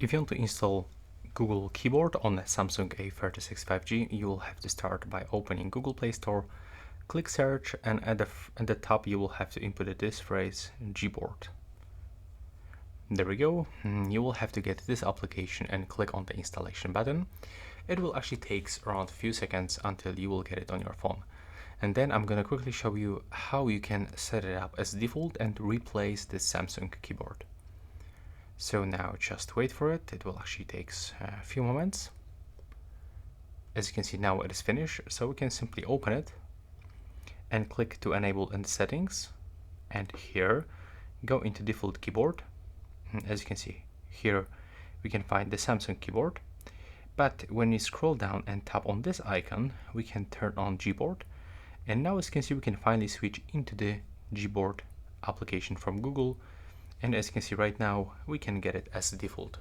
If you want to install Google Keyboard on the Samsung A36 5G, you will have to start by opening Google Play Store, click search, and at the top you will have to input this phrase GBoard. There we go. You will have to get this application and click on the installation button. It will actually take around a few seconds until you will get it on your phone. And then I'm gonna quickly show you how you can set it up as default and replace the Samsung keyboard. So now just wait for it. It will actually take a few moments. As you can see, now it is finished, so we can simply open it and click to enable in the settings, and here go into default keyboard. As you can see here, we can find the Samsung keyboard, but when you scroll down and tap on this icon, we can turn on GBoard, and now as you can see, we can finally switch into the GBoard application from Google. And as you can see right now, we can get it as default.